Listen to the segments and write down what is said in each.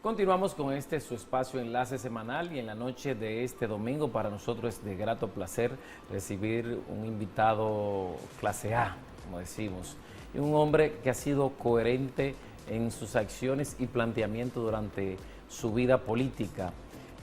Continuamos con su espacio Enlace Semanal, y en la noche de este domingo para nosotros es de grato placer recibir un invitado clase A, como decimos, y un hombre que ha sido coherente en sus acciones y planteamientos durante su vida política.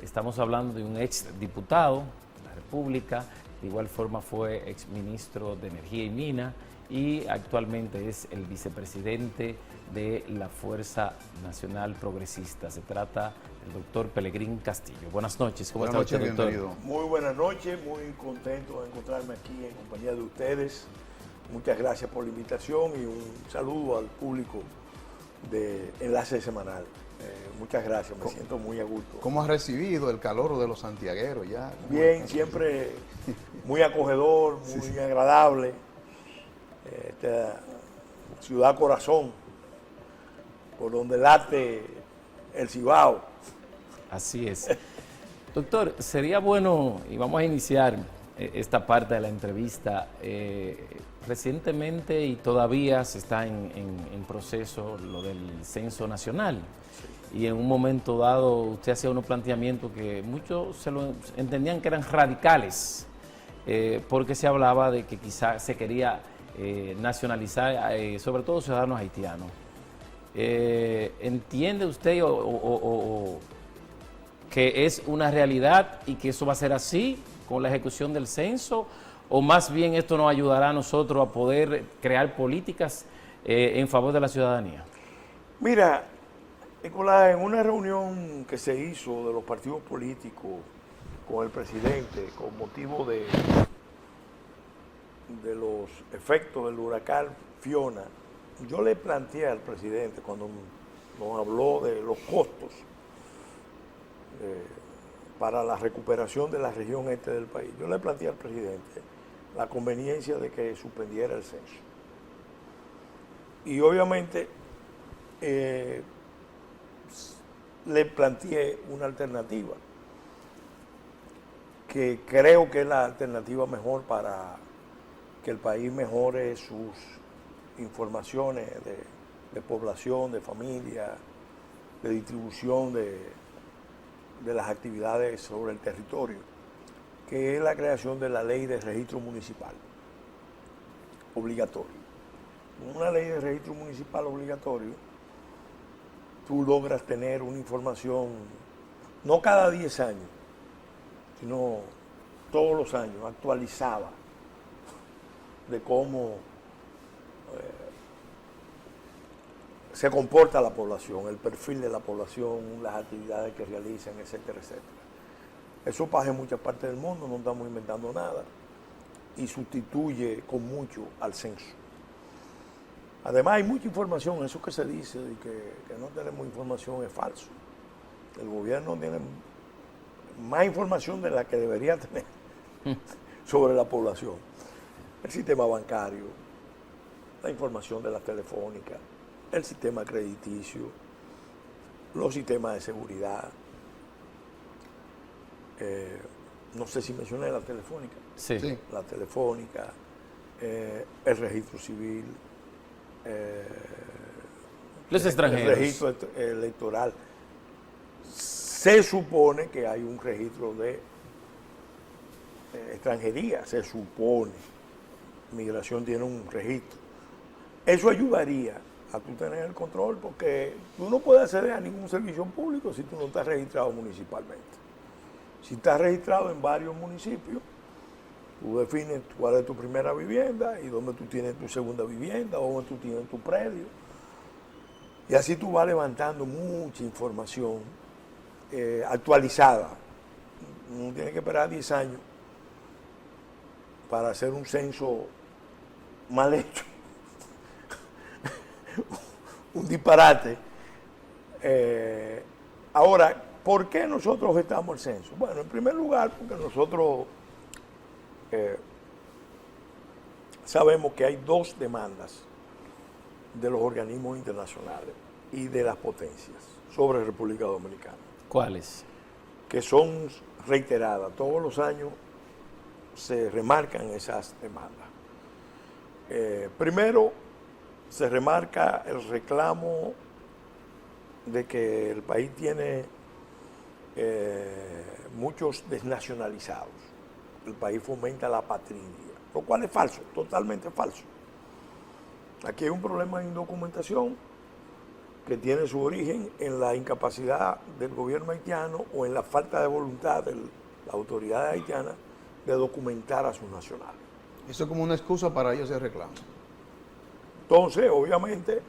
Estamos hablando de un ex diputado de la República, de igual forma fue ex ministro de Energía y Minas y actualmente es el vicepresidente de la Fuerza Nacional Progresista. Se trata del doctor Pelegrín Castillo. Buenas noches, ¿cómo está usted, doctor? Bienvenido. Muy buenas noches, muy contento de encontrarme aquí en compañía de ustedes. Muchas gracias por la invitación y un saludo al público de Enlace Semanal. Muchas gracias, me siento muy a gusto. ¿Cómo has recibido el calor de los santiagueros ya? Bien, siempre muy acogedor, muy agradable. Esta ciudad corazón, por donde late el Cibao. Así es. Doctor, sería bueno, y vamos a iniciar esta parte de la entrevista, recientemente y todavía se está en proceso lo del censo nacional. Y en un momento dado usted hacía unos planteamientos que muchos se lo entendían que eran radicales, porque se hablaba de que quizás se quería nacionalizar, sobre todo ciudadanos haitianos. ¿Entiende usted que es una realidad y que eso va a ser así con la ejecución del censo? ¿O más bien esto nos ayudará a nosotros a poder crear políticas en favor de la ciudadanía? Mira, Nicolás, en una reunión que se hizo de los partidos políticos con el presidente con motivo de los efectos del huracán Fiona, yo le planteé al presidente, cuando nos habló de los costos para la recuperación de la región este del país, yo le planteé al presidente la conveniencia de que suspendiera el censo. Y obviamente le planteé una alternativa, que creo que es la alternativa mejor para que el país mejore sus informaciones de población, de familia, de distribución de las actividades sobre el territorio, que es la creación de la ley de registro municipal obligatorio. Una ley de registro municipal obligatorio, tú logras tener una información, no cada 10 años, sino todos los años, actualizada, de cómo se comporta la población, el perfil de la población, las actividades que realizan, etcétera, etcétera. Eso pasa en muchas partes del mundo, no estamos inventando nada, y sustituye con mucho al censo. Además hay mucha información, eso que se dice de que no tenemos información es falso. El gobierno tiene más información de la que debería tener sobre la población. El sistema bancario, la información de la telefónica, el sistema crediticio, los sistemas de seguridad. No sé si mencioné la telefónica. Sí. La telefónica, el registro civil, Los extranjeros. el registro electoral. Se supone que hay un registro de extranjería, se supone. Migración tiene un registro. Eso ayudaría a tú tener el control, porque tú no puedes acceder a ningún servicio público si tú no estás registrado municipalmente. Si estás registrado en varios municipios, tú defines cuál es tu primera vivienda y dónde tú tienes tu segunda vivienda, o dónde tú tienes tu predio. Y así tú vas levantando mucha información actualizada. No tienes que esperar 10 años para hacer un censo mal hecho. Un disparate. Ahora, ¿por qué nosotros estamos el censo? Bueno, en primer lugar, porque nosotros sabemos que hay dos demandas de los organismos internacionales y de las potencias sobre República Dominicana. ¿Cuáles? Que son reiteradas. Todos los años se remarcan esas demandas. Primero, se remarca el reclamo de que el país tiene muchos desnacionalizados. El país fomenta la patria, lo cual es falso, totalmente falso. Aquí hay un problema de indocumentación que tiene su origen en la incapacidad del gobierno haitiano o en la falta de voluntad de las autoridades haitianas de documentar a sus nacionales. Eso es como una excusa para ellos hacer reclamo. Entonces, obviamente,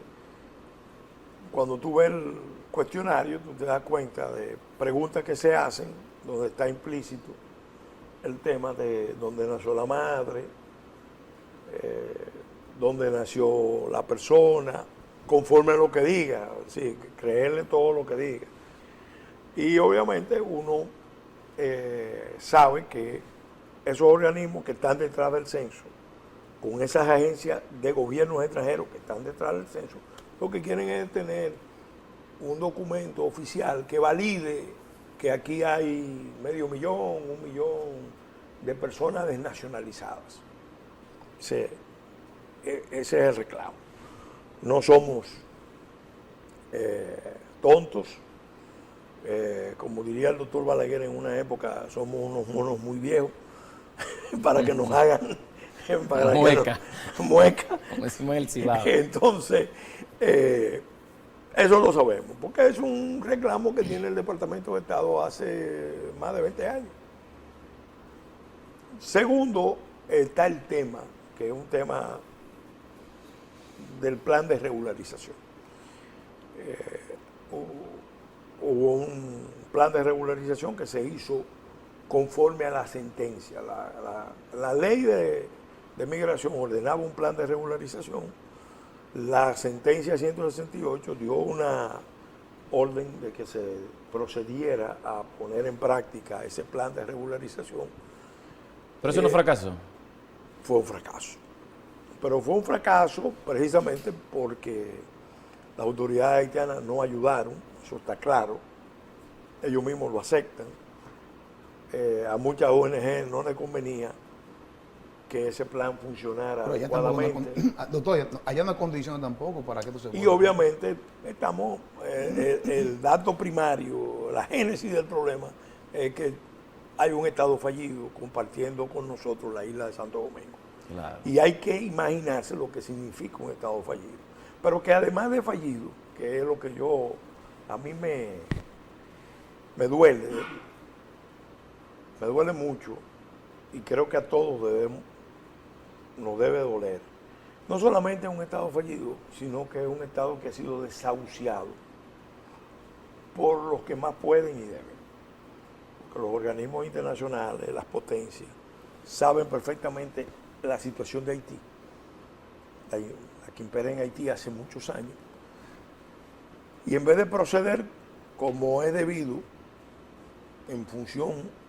cuando tú ves el cuestionario, tú te das cuenta de preguntas que se hacen, donde está implícito el tema de dónde nació la madre, dónde nació la persona, conforme a lo que diga, sí, creerle todo lo que diga. Y obviamente uno sabe que esos organismos que están detrás del censo, con esas agencias de gobiernos extranjeros que están detrás del censo, lo que quieren es tener un documento oficial que valide que aquí hay 500,000, 1,000,000 de personas desnacionalizadas. Ese es el reclamo. No somos tontos, como diría el doctor Balaguer en una época, somos unos monos muy viejos para que nos hagan mueca. Mueca. Como decimos en el Cibao. Entonces, eso lo sabemos, porque es un reclamo que tiene el Departamento de Estado hace más de 20 años. Segundo, está el tema, que es un tema del plan de regularización. Hubo un plan de regularización que se hizo conforme a la sentencia. La ley de migración ordenaba un plan de regularización. La sentencia 168 dio una orden de que se procediera a poner en práctica ese plan de regularización. Pero eso no fracasó. Fue un fracaso. Pero fue un fracaso precisamente porque las autoridades haitianas no ayudaron, eso está claro. Ellos mismos lo aceptan. A muchas ONG no les convenía que ese plan funcionara Pero allá adecuadamente. doctor, allá no hay condiciones tampoco para que esto se Y pueda. obviamente estamos, el dato primario, la génesis del problema es que hay un Estado fallido compartiendo con nosotros la isla de Santo Domingo. Claro. Y hay que imaginarse lo que significa un Estado fallido. Pero que además de fallido, que es lo que a mí me duele mucho, y creo que a todos nos debe doler. No solamente es un Estado fallido, sino que es un Estado que ha sido desahuciado por los que más pueden y deben. Porque los organismos internacionales, las potencias, saben perfectamente la situación de Haití, la que impera en Haití hace muchos años. Y en vez de proceder como es debido, en función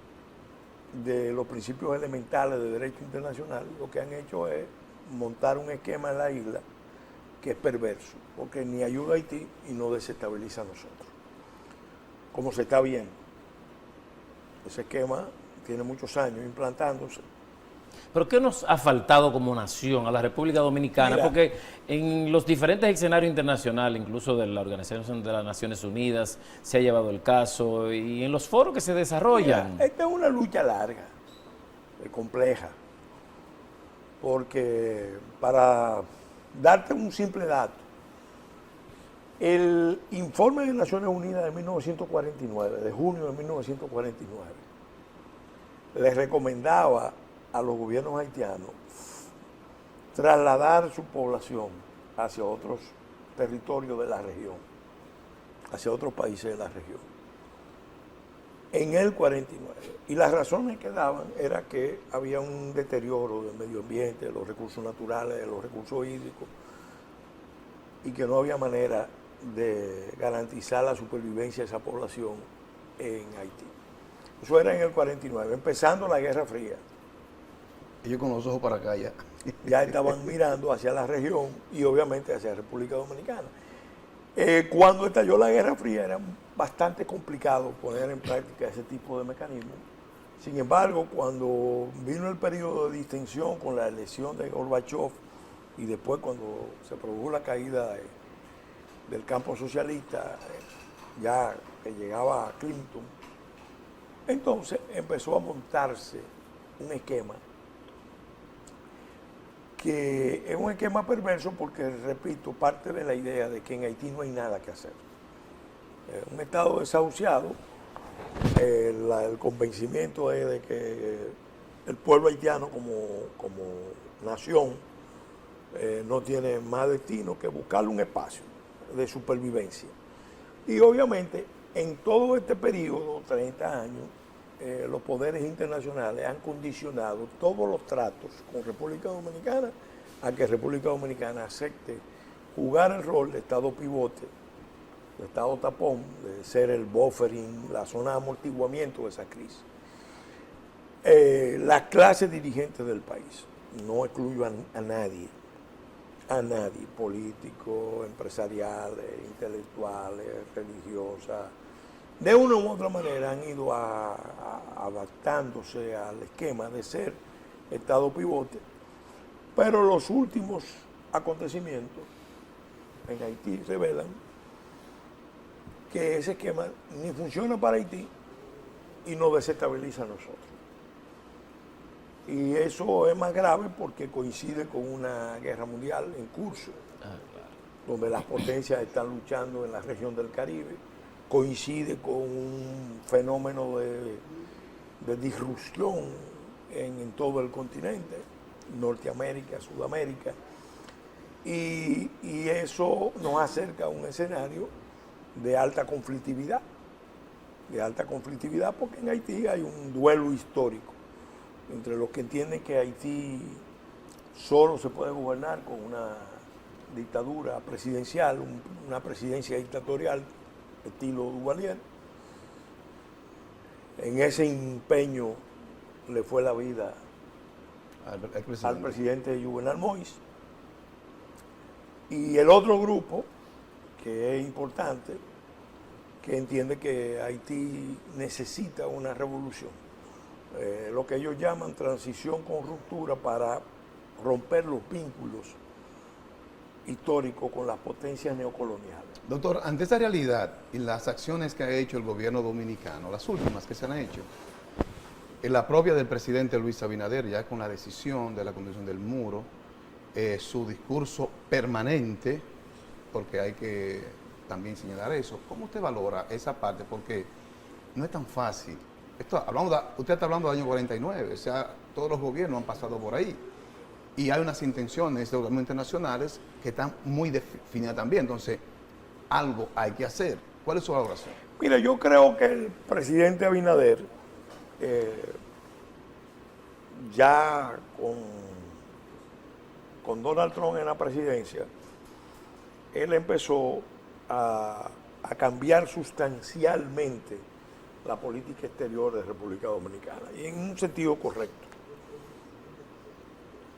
de los principios elementales de derecho internacional, lo que han hecho es montar un esquema en la isla que es perverso, porque ni ayuda a Haití y no desestabiliza a nosotros, como se está viendo. Ese esquema tiene muchos años implantándose. ¿Pero qué nos ha faltado como nación a la República Dominicana? Mira, Porque en los diferentes escenarios internacionales, incluso de la Organización de las Naciones Unidas, se ha llevado el caso y en los foros que se desarrollan. Mira, esta es una lucha larga, compleja, porque para darte un simple dato, el informe de Naciones Unidas de 1949, de junio de 1949, les recomendaba a los gobiernos haitianos trasladar su población hacia otros territorios de la región, hacia otros países de la región, en el 49. Y las razones que daban era que había un deterioro del medio ambiente, de los recursos naturales, de los recursos hídricos, y que no había manera de garantizar la supervivencia de esa población en Haití. Eso era en el 49, empezando la Guerra Fría. Ellos con los ojos para acá ya. Ya estaban mirando hacia la región y obviamente hacia la República Dominicana. Cuando estalló la Guerra Fría era bastante complicado poner en práctica ese tipo de mecanismos. Sin embargo, cuando vino el periodo de distensión con la elección de Gorbachev y después cuando se produjo la caída del campo socialista, ya que llegaba a Clinton. Entonces empezó a montarse un esquema que es un esquema perverso porque, repito, parte de la idea de que en Haití no hay nada que hacer. Un Estado desahuciado, el convencimiento es de que el pueblo haitiano como nación no tiene más destino que buscarle un espacio de supervivencia. Y obviamente en todo este periodo, 30 años, los poderes internacionales han condicionado todos los tratos con República Dominicana a que República Dominicana acepte jugar el rol de Estado pivote, de Estado tapón, de ser el buffering, la zona de amortiguamiento de esa crisis. Las clases dirigentes del país, no excluyo a nadie, políticos, empresariales, intelectuales, religiosas, de una u otra manera han ido adaptándose al esquema de ser Estado pivote, pero los últimos acontecimientos en Haití revelan que ese esquema ni funciona para Haití y nos desestabiliza a nosotros. Y eso es más grave porque coincide con una guerra mundial en curso, donde las potencias están luchando en la región del Caribe, coincide con un fenómeno de disrupción en todo el continente, Norteamérica, Sudamérica, y eso nos acerca a un escenario de alta conflictividad porque en Haití hay un duelo histórico entre los que entienden que Haití solo se puede gobernar con una dictadura presidencial, una presidencia dictatorial, estilo Duvalier. En ese empeño le fue la vida al presidente Juvenal Moïse. Y el otro grupo, que es importante, que entiende que Haití necesita una revolución, lo que ellos llaman transición con ruptura para romper los vínculos históricos con las potencias neocoloniales. Doctor, ante esa realidad y las acciones que ha hecho el gobierno dominicano, las últimas que se han hecho, en la propia del presidente Luis Abinader, ya con la decisión de la construcción del muro, su discurso permanente, porque hay que también señalar eso, ¿cómo usted valora esa parte? Porque no es tan fácil. Usted está hablando del año 49, o sea, todos los gobiernos han pasado por ahí. Y hay unas intenciones de organismos internacionales que están muy definidas también. Entonces, algo hay que hacer. ¿Cuál es su valoración? Mira, yo creo que el presidente Abinader, ya con Donald Trump en la presidencia, él empezó a cambiar sustancialmente la política exterior de República Dominicana, y en un sentido correcto.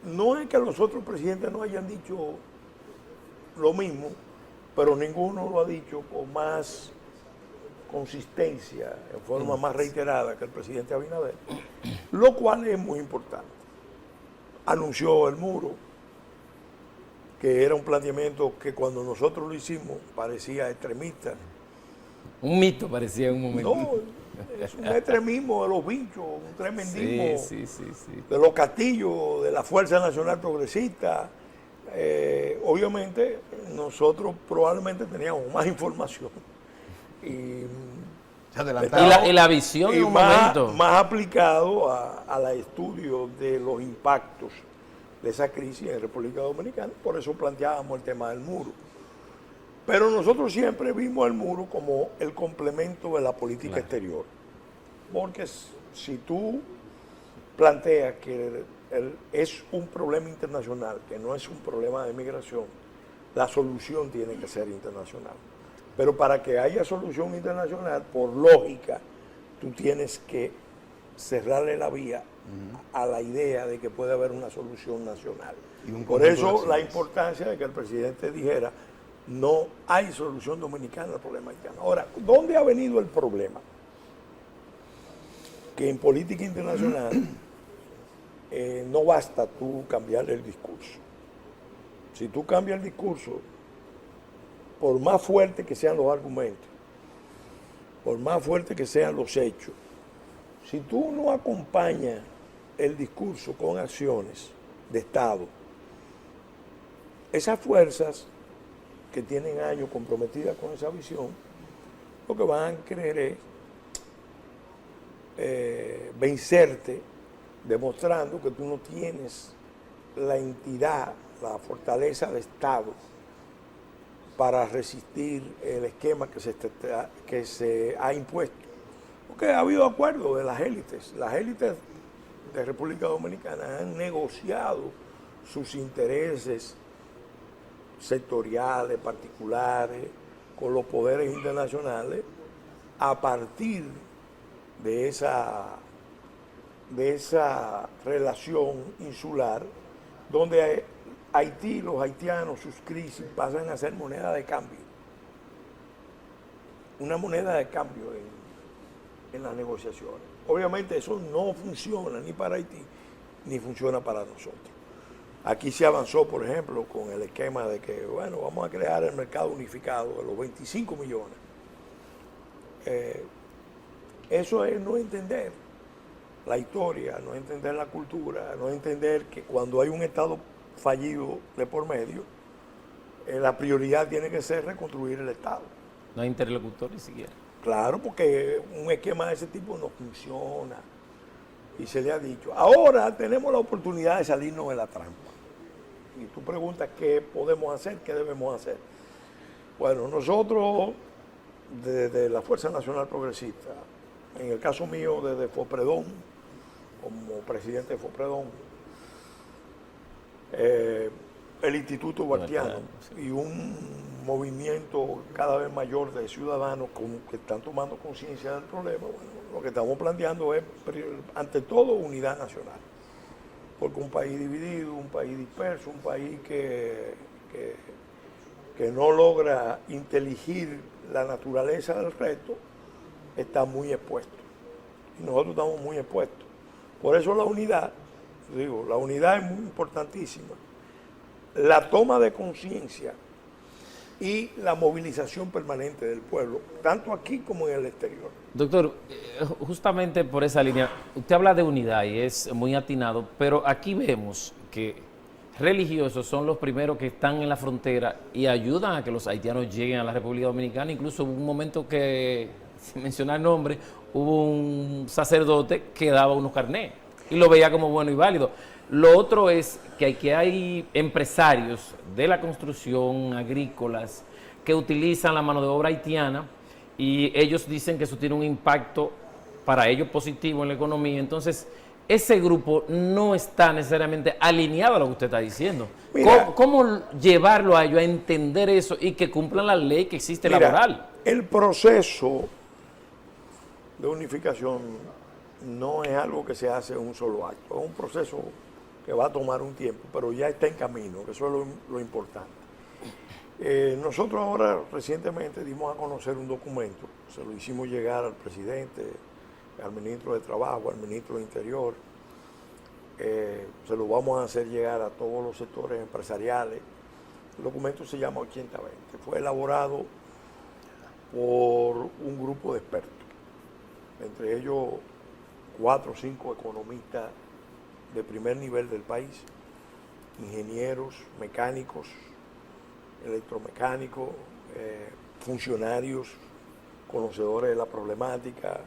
No es que los otros presidentes no hayan dicho lo mismo, pero ninguno lo ha dicho con más consistencia, en forma más reiterada que el presidente Abinader, lo cual es muy importante. Anunció el muro, que era un planteamiento que cuando nosotros lo hicimos parecía extremista. Un mito parecía en un momento. No, es un extremismo de los bichos, un tremendismo Sí. de los castillos, de la Fuerza Nacional Progresista. Obviamente nosotros probablemente teníamos más información y la visión en un momento más aplicado al estudio de los impactos de esa crisis en República Dominicana. Por eso planteábamos el tema del muro. Pero nosotros siempre vimos el muro como el complemento de la política exterior. Porque si tú planteas que es un problema internacional, que no es un problema de migración, la solución tiene que ser internacional. Pero para que haya solución internacional, por lógica, tú tienes que cerrarle la vía a la idea de que puede haber una solución nacional. Por eso la importancia de que el presidente dijera: no hay solución dominicana al problema haitiano. Ahora, ¿dónde ha venido el problema? Que en política internacional no basta tú cambiar el discurso. Si tú cambias el discurso por más fuertes que sean los argumentos, por más fuertes que sean los hechos, si tú no acompañas el discurso con acciones de Estado, esas fuerzas que tienen años comprometidas con esa visión, lo que van a querer es vencerte, demostrando que tú no tienes la entidad, la fortaleza de Estado para resistir el esquema que se ha impuesto. Porque ha habido acuerdos de las élites. Las élites de República Dominicana han negociado sus intereses sectoriales, particulares, con los poderes internacionales a partir de esa relación insular, donde Haití, los haitianos, sus crisis pasan a ser moneda de cambio. Una moneda de cambio en las negociaciones. Obviamente eso no funciona ni para Haití, ni funciona para nosotros. Aquí se avanzó, por ejemplo, con el esquema de que, bueno, vamos a crear el mercado unificado de los 25 millones. Eso es no entender la historia, no entender la cultura, no entender que cuando hay un Estado fallido de por medio, la prioridad tiene que ser reconstruir el Estado. No hay interlocutor ni siquiera. Claro, porque un esquema de ese tipo no funciona. Y se le ha dicho, ahora tenemos la oportunidad de salirnos de la trampa. Y tú preguntas qué podemos hacer, qué debemos hacer. Bueno, nosotros, desde la Fuerza Nacional Progresista, en el caso mío desde Fopredón, como presidente de Fopredón, el Instituto Bartiano y un movimiento cada vez mayor de ciudadanos que están tomando conciencia del problema, bueno, lo que estamos planteando es, ante todo, unidad nacional. Porque un país dividido, un país disperso, un país que no logra inteligir la naturaleza del reto, está muy expuesto. Y nosotros estamos muy expuestos. Por eso la unidad es muy importantísima. La toma de conciencia y la movilización permanente del pueblo, tanto aquí como en el exterior. Doctor, justamente por esa línea, usted habla de unidad y es muy atinado, pero aquí vemos que religiosos son los primeros que están en la frontera y ayudan a que los haitianos lleguen a la República Dominicana. Incluso hubo un momento que, sin mencionar nombre, hubo un sacerdote que daba unos carnés y lo veía como bueno y válido. Lo otro es que hay empresarios de la construcción, agrícolas, que utilizan la mano de obra haitiana y ellos dicen que eso tiene un impacto para ellos positivo en la economía. Entonces, ese grupo no está necesariamente alineado a lo que usted está diciendo. ¿Cómo llevarlo a ellos a entender eso y que cumplan la ley que existe laboral? El proceso de unificación no es algo que se hace en un solo acto, es un proceso que va a tomar un tiempo, pero ya está en camino, que eso es lo importante. Nosotros ahora recientemente dimos a conocer un documento, se lo hicimos llegar al presidente, al ministro de Trabajo, al ministro de Interior, se lo vamos a hacer llegar a todos los sectores empresariales. El documento se llama 8020, fue elaborado por un grupo de expertos, entre ellos 4 o 5 economistas de primer nivel del país, ingenieros, mecánicos, electromecánicos, funcionarios, conocedores de la problemática,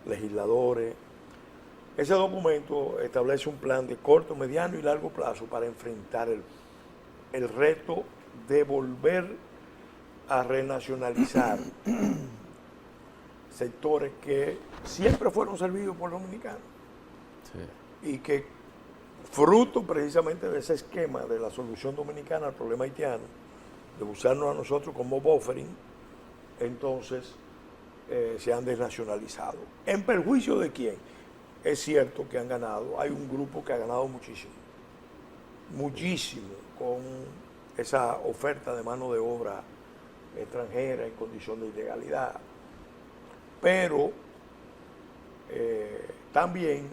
legisladores. Ese documento establece un plan de corto, mediano y largo plazo para enfrentar el reto de volver a renacionalizar sectores que siempre fueron servidos por dominicanos. Sí. Y que fruto precisamente de ese esquema de la solución dominicana al problema haitiano, de usarnos a nosotros como buffering, entonces se han desnacionalizado. ¿En perjuicio de quién? Es cierto que han ganado, hay un grupo que ha ganado muchísimo, muchísimo, con esa oferta de mano de obra extranjera en condición de ilegalidad. Pero también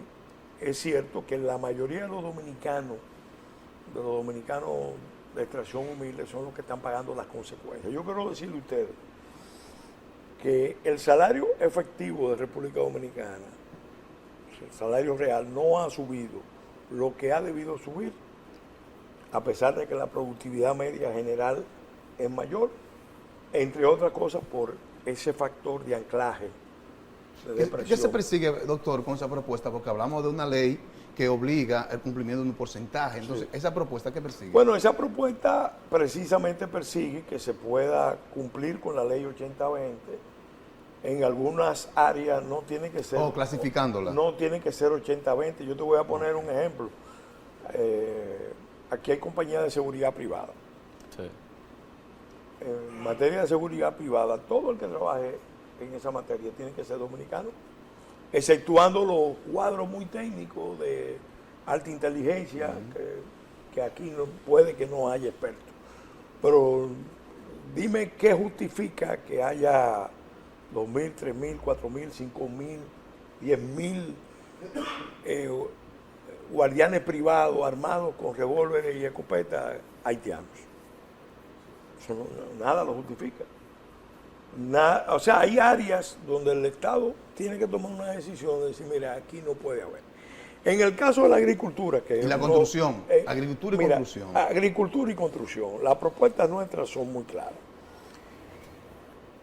es cierto que la mayoría de los dominicanos de extracción humilde son los que están pagando las consecuencias. Yo quiero decirle a ustedes que el salario efectivo de República Dominicana, el salario real, no ha subido lo que ha debido subir, a pesar de que la productividad media general es mayor, entre otras cosas por ese factor de anclaje, de depresión. ¿Qué se persigue, doctor, con esa propuesta? Porque hablamos de una ley que obliga el cumplimiento de un porcentaje. Entonces, ¿esa propuesta qué persigue? Bueno, esa propuesta precisamente persigue que se pueda cumplir con la ley 80-20. En algunas áreas no tiene que ser... clasificándola. No tiene que ser 80-20. Yo te voy a poner un ejemplo. Aquí hay compañías de seguridad privada. Sí. En materia de seguridad privada, todo el que trabaje en esa materia tiene que ser dominicano, exceptuando los cuadros muy técnicos de alta inteligencia, que aquí puede que no haya expertos. Pero dime qué justifica que haya 2.000, 3.000, 4.000, 5.000, 10.000 guardianes privados armados con revólveres y escopetas haitianos. Eso nada lo justifica. O sea, hay áreas donde el Estado tiene que tomar una decisión de decir, mira, aquí no puede haber. En el caso de la agricultura, que y la construcción, agricultura y construcción. Agricultura y construcción, las propuestas nuestras son muy claras.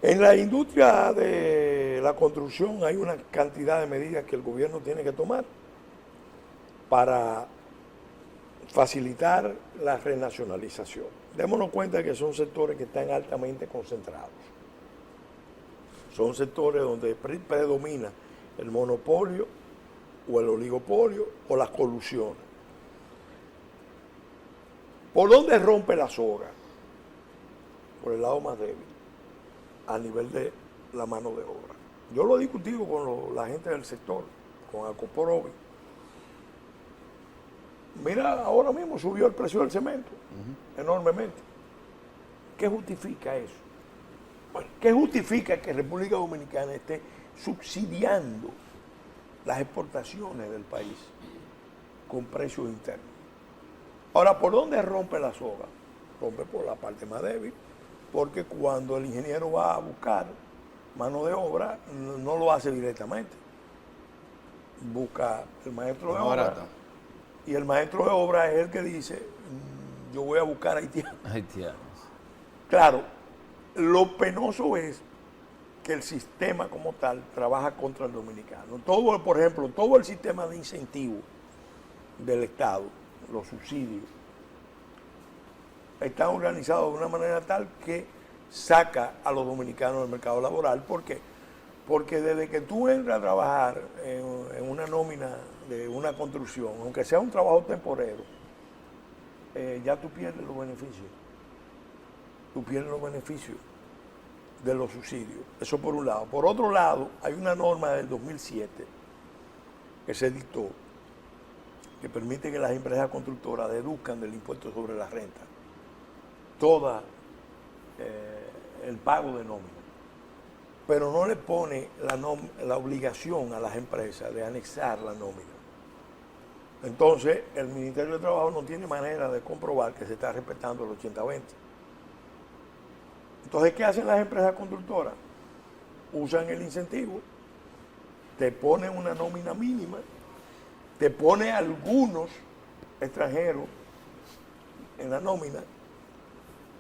En la industria de la construcción hay una cantidad de medidas que el gobierno tiene que tomar para facilitar la renacionalización. Démonos cuenta que son sectores que están altamente concentrados. Son sectores donde predomina el monopolio o el oligopolio o las colusiones. ¿Por dónde rompe la soga? Por el lado más débil, a nivel de la mano de obra. Yo lo he discutido con la gente del sector, con Acoporovi. Mira, ahora mismo subió el precio del cemento enormemente. ¿Qué justifica eso? Bueno, ¿qué justifica que República Dominicana esté subsidiando las exportaciones del país con precios internos? Ahora, ¿por dónde rompe la soga? Rompe por la parte más débil, porque cuando el ingeniero va a buscar mano de obra, no lo hace directamente. Busca el maestro de obra. Barata. Y el maestro de obra es el que dice, yo voy a buscar haitianos. Haitianos. Claro, lo penoso es que el sistema como tal trabaja contra el dominicano. Todo, por ejemplo, todo el sistema de incentivos del Estado, los subsidios, está organizado de una manera tal que saca a los dominicanos del mercado laboral. ¿Por qué? Porque desde que tú entras a trabajar en una nómina de una construcción, aunque sea un trabajo temporero, ya tú pierdes los beneficios. Tú pierdes los beneficios de los subsidios. Eso por un lado. Por otro lado, hay una norma del 2007 que se dictó que permite que las empresas constructoras deduzcan del impuesto sobre la renta todo el pago de nómina, pero no le pone la obligación a las empresas de anexar la nómina. Entonces, el Ministerio de Trabajo no tiene manera de comprobar que se está respetando el 80-20. Entonces, ¿qué hacen las empresas constructoras? Usan el incentivo, te ponen una nómina mínima, te pone algunos extranjeros en la nómina,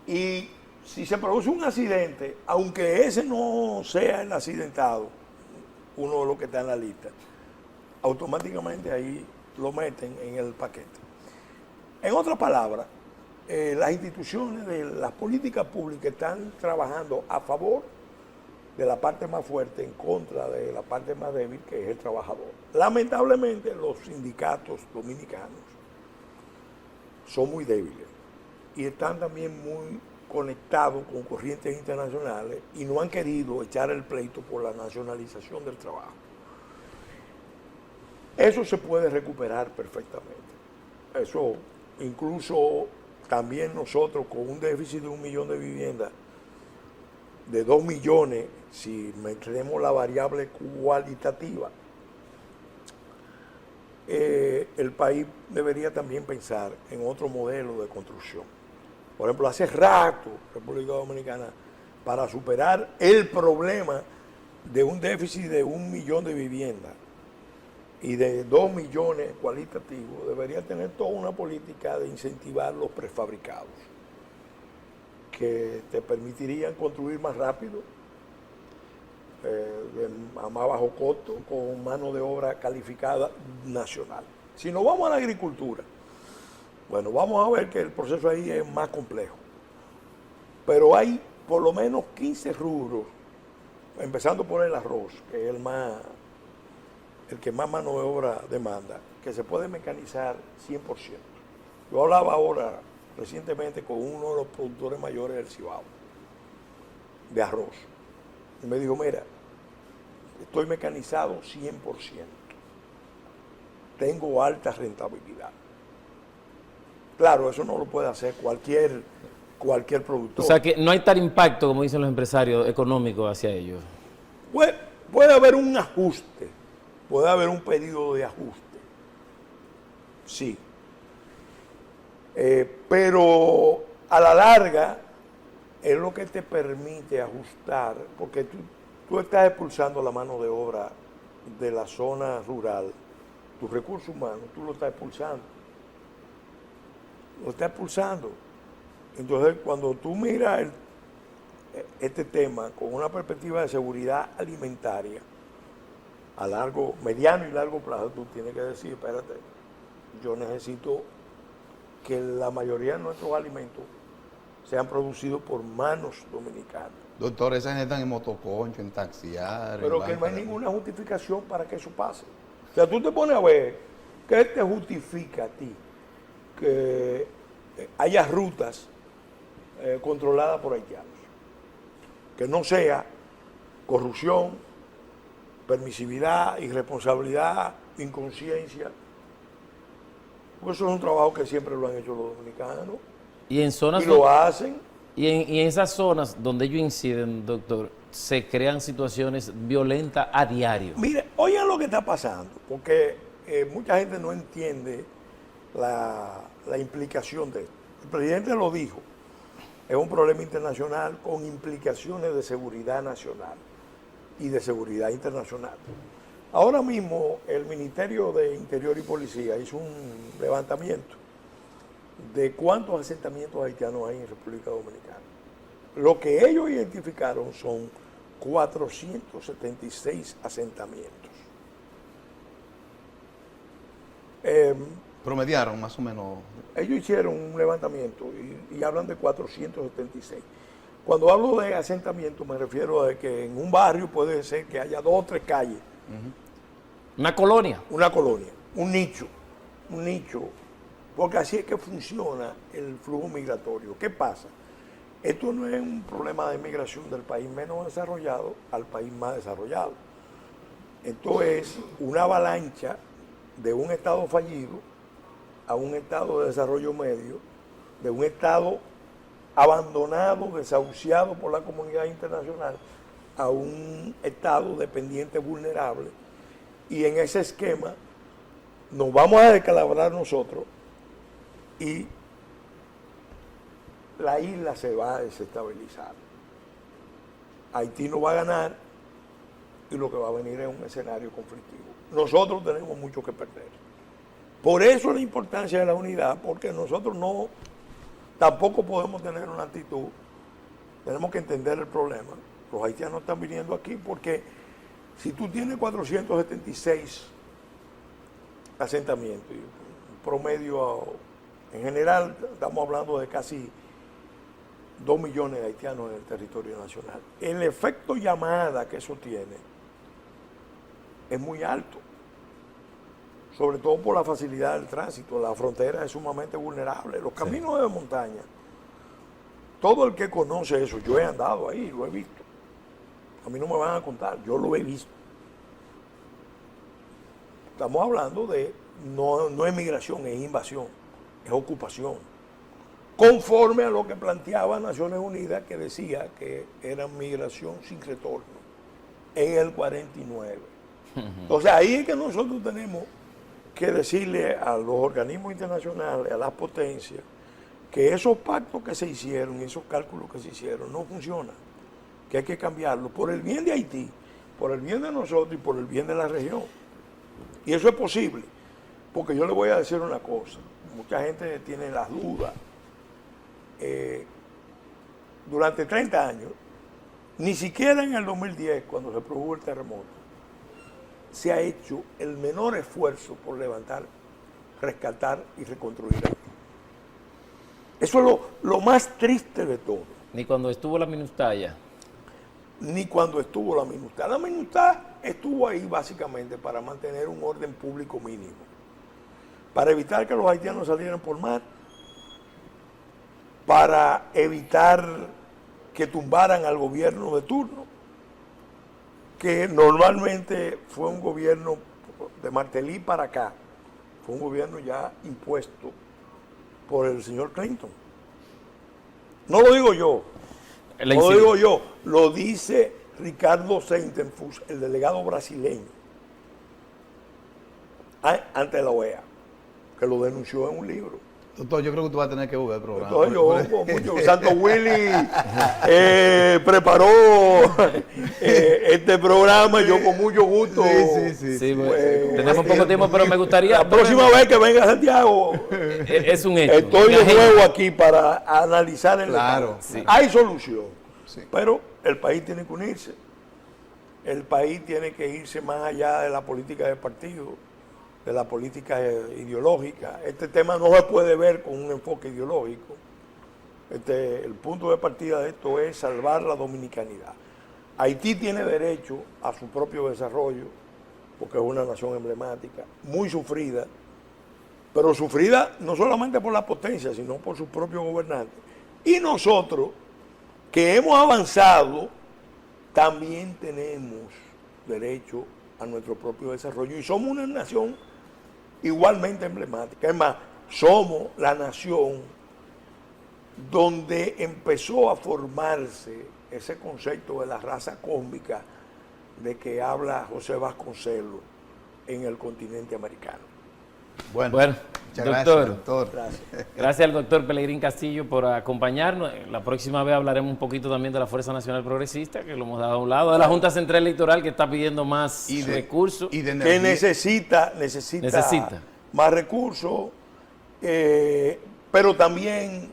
y si se produce un accidente, aunque ese no sea el accidentado, uno de los que está en la lista, automáticamente ahí lo meten en el paquete. En otras palabras, las instituciones de las políticas públicas están trabajando a favor de la parte más fuerte en contra de la parte más débil, que es el trabajador. Lamentablemente, los sindicatos dominicanos son muy débiles y están también muy conectados con corrientes internacionales y no han querido echar el pleito por la nacionalización del trabajo. Eso se puede recuperar perfectamente. Eso, incluso también nosotros con un déficit de 1 millón de viviendas, de 2 millones, si metemos la variable cualitativa, el país debería también pensar en otro modelo de construcción. Por ejemplo, hace rato República Dominicana, para superar el problema de un déficit de 1 millón de viviendas y de 2 millones cualitativos, debería tener toda una política de incentivar los prefabricados, que te permitirían construir más rápido, a más bajo costo, con mano de obra calificada nacional. Si nos vamos a la agricultura, bueno, vamos a ver que el proceso ahí es más complejo. Pero hay por lo menos 15 rubros, empezando por el arroz, que es el que más mano de obra demanda, que se puede mecanizar 100%. Yo hablaba ahora recientemente con uno de los productores mayores del Cibao, de arroz. Y me dijo, mira, estoy mecanizado 100%. Tengo alta rentabilidad. Claro, eso no lo puede hacer cualquier productor. O sea que no hay tal impacto, como dicen los empresarios, económico hacia ellos. Puede haber un ajuste, puede haber un pedido de ajuste, sí. Pero a la larga es lo que te permite ajustar, porque tú estás expulsando la mano de obra de la zona rural, tus recursos humanos, tú lo estás expulsando. Lo estás expulsando. Entonces, cuando tú miras este tema con una perspectiva de seguridad alimentaria a mediano y largo plazo, tú tienes que decir, espérate, yo necesito que la mayoría de nuestros alimentos sean producidos por manos dominicanas. Doctor, esa gente están en motoconcho, en taxiar. Pero que no hay ninguna justificación para que eso pase. O sea, tú te pones a ver, ¿qué te justifica a ti que haya rutas controladas por haitianos? Que no sea corrupción, permisividad, irresponsabilidad, inconsciencia. Porque eso es un trabajo que siempre lo han hecho los dominicanos. Y en zonas y lo hacen. Y en esas zonas donde ellos inciden, doctor, se crean situaciones violentas a diario. Mire, oigan lo que está pasando, porque mucha gente no entiende la implicación de esto. El presidente lo dijo, es un problema internacional con implicaciones de seguridad nacional y de seguridad internacional. Ahora mismo el Ministerio de Interior y Policía hizo un levantamiento de cuántos asentamientos haitianos hay en República Dominicana. Lo que ellos identificaron son 476 asentamientos. Promediaron más o menos. Ellos hicieron un levantamiento y hablan de 476. Cuando hablo de asentamiento me refiero a que en un barrio puede ser que haya 2 o 3 calles. Una colonia. Una colonia, un nicho, porque así es que funciona el flujo migratorio. ¿Qué pasa? Esto no es un problema de migración del país menos desarrollado al país más desarrollado. Esto es una avalancha de un estado fallido a un estado de desarrollo medio, de un estado abandonado, desahuciado por la comunidad internacional, a un estado dependiente vulnerable. Y en ese esquema nos vamos a descalabrar nosotros y la isla se va a desestabilizar. Haití no va a ganar y lo que va a venir es un escenario conflictivo. Nosotros tenemos mucho que perder. Por eso la importancia de la unidad, porque nosotros tampoco podemos tener una actitud, tenemos que entender el problema. Los haitianos están viniendo aquí porque si tú tienes 476 asentamientos, promedio, en general estamos hablando de casi 2 millones de haitianos en el territorio nacional. El efecto llamada que eso tiene es muy alto, sobre todo por la facilidad del tránsito. La frontera es sumamente vulnerable. Los caminos de montaña, todo el que conoce eso, yo he andado ahí, lo he visto. A mí no me van a contar, yo lo he visto. Estamos hablando de, no es migración, es invasión, es ocupación. Conforme a lo que planteaba Naciones Unidas, que decía que era migración sin retorno, en el 49. Entonces ahí es que nosotros tenemos que decirle a los organismos internacionales, a las potencias, que esos pactos que se hicieron y esos cálculos que se hicieron no funcionan, que hay que cambiarlo por el bien de Haití, por el bien de nosotros y por el bien de la región. Y eso es posible, porque yo le voy a decir una cosa, mucha gente tiene las dudas. Durante 30 años, ni siquiera en el 2010, cuando se produjo el terremoto, se ha hecho el menor esfuerzo por levantar, rescatar y reconstruir Haití. Eso es lo más triste de todo. Ni cuando estuvo la MINUSTAH. Ni cuando estuvo la MINUSTAH. La MINUSTAH estuvo ahí básicamente para mantener un orden público mínimo, para evitar que los haitianos salieran por mar, para evitar que tumbaran al gobierno de turno, que normalmente fue un gobierno de Martelly para acá, fue un gobierno ya impuesto por el señor Clinton. No lo digo yo, no lo digo yo, lo dice Ricardo Seintenfus, el delegado brasileño, ante la OEA, que lo denunció en un libro. Doctor, yo creo que tú vas a tener que volver al programa. Entonces yo, Santo Willy preparó este programa, yo con mucho gusto. Sí, tenemos poco tiempo, pero me gustaría... La próxima vez que venga a Santiago, es un hecho. estoy de nuevo aquí para analizar el Claro. sí. Hay solución, Sí. pero el país tiene que unirse. El país tiene que irse más allá de la política de partido, de la política ideológica. Este tema no se puede ver con un enfoque ideológico. El punto de partida de esto es salvar la dominicanidad. Haití tiene derecho a su propio desarrollo, porque es una nación emblemática, muy sufrida, pero sufrida no solamente por la potencia, sino por sus propios gobernantes. Y nosotros, que hemos avanzado, también tenemos derecho a nuestro propio desarrollo. Y somos una nación igualmente emblemática. Es más, somos la nación donde empezó a formarse ese concepto de la raza cósmica de que habla José Vasconcelos en el continente americano. Bueno, muchas doctor. gracias, doctor. Gracias. Gracias al doctor Pelegrín Castillo por acompañarnos. La próxima vez hablaremos un poquito también de la Fuerza Nacional Progresista, que lo hemos dado a un lado, de la Junta Central Electoral, que está pidiendo más recursos. Y de Que energía. necesita más recursos, pero también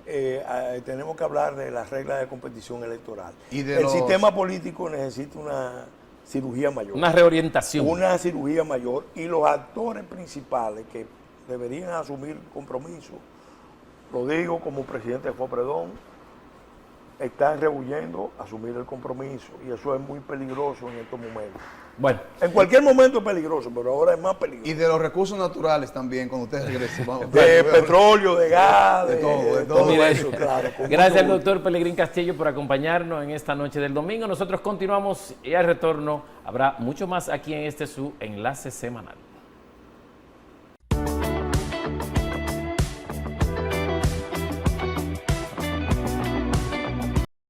tenemos que hablar de las reglas de competición electoral. El sistema político necesita una cirugía mayor. Una reorientación. Una cirugía mayor, y los actores principales que deberían asumir compromiso, lo digo como presidente de FOPREDON, están rehuyendo asumir el compromiso, y eso es muy peligroso en estos momentos. Bueno, En cualquier momento es peligroso, pero ahora es más peligroso. Y de los recursos naturales también, cuando ustedes regresen. De petróleo, de gas, de de todo. todo mire, eso, claro. gracias al doctor Pelegrín Castillo por acompañarnos en esta noche del domingo. Nosotros continuamos y al retorno habrá mucho más aquí en este su enlace semanal.